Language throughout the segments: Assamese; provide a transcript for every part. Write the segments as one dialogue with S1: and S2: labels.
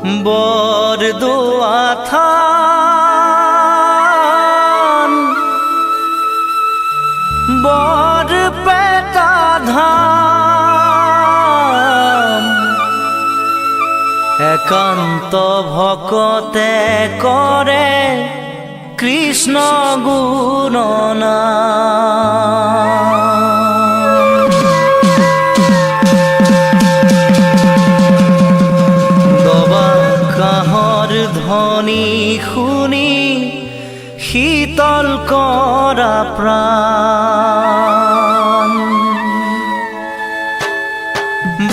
S1: বৰদোৱা থান বৰপেটা ধাম একান্ত ভকতে কৰে কৃষ্ণ গুণনাম। দবা কাঁহৰ ধ্বনি শুনি শীতল কৰা প্ৰাণ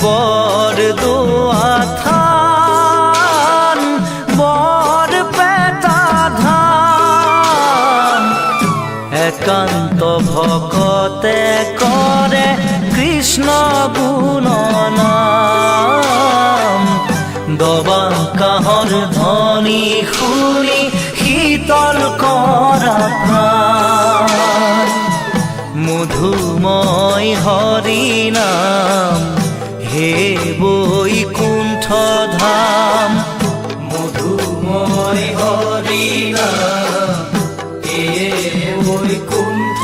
S1: বৰদোৱা থান বৰপেটা ধাম একান্ত ভকতে কৰে কৃষ্ণ গুণনাম। দবা কাঁহৰ ধ্বনি শুনি শীতল কৰা প্ৰাণ মধুময় হৰি নাম হে বৈকুণ্ঠ ধাম। মধুময় হৰি নাম হে বৈকুণ্ঠ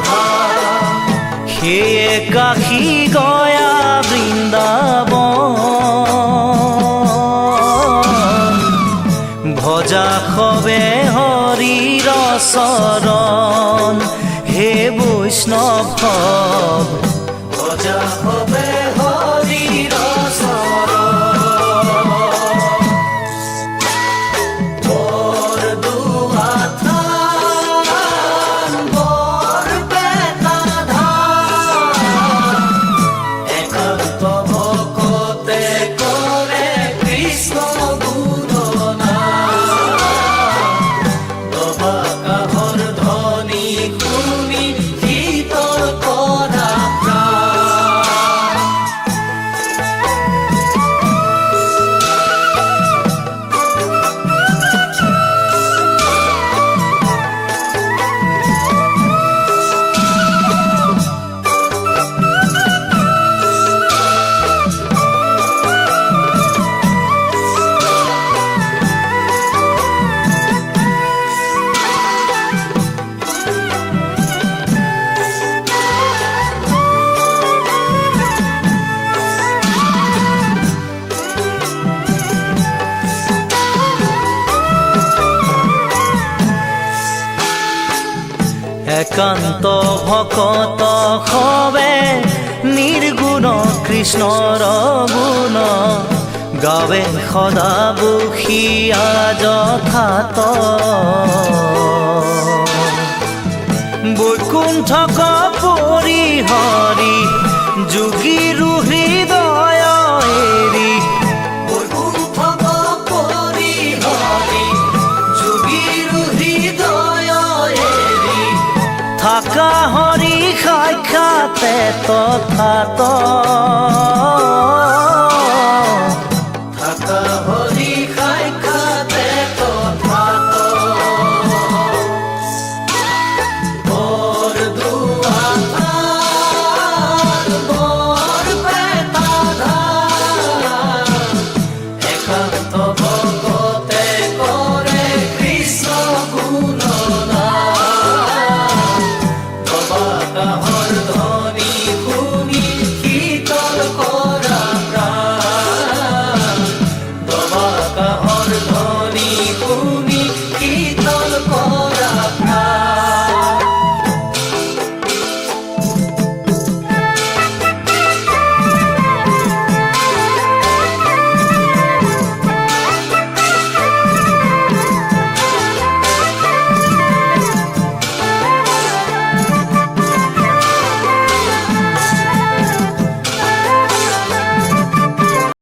S1: ধাম সেয়ে কাশী গয়া বৃন্দাবন ভজা সবে হৰিৰ চৰণ হে বৈষ্ণৱ ভজা সবে হৰিৰ চৰণ। বৰদোৱা থান বৰপেটা ধাম একান্ত ভকতে কৰে কৃষ্ণ গুণনাম। দবা কাঁহৰ ধ্বনি শুনি শীতল কৰা প্ৰাণ একান্ত ভকত সবে নিৰ্গুণ কৃষ্ণৰ গুণ গাৱে সদা বসিয়া যথাত বৈকুণ্ঠক পৰিহৰি যোগীৰো হৃদয় এৰি বৈকুণ্ঠক পৰিহৰি যোগীৰো হৃদয় এৰি থাকা হৰি সাক্ষাতে তথাত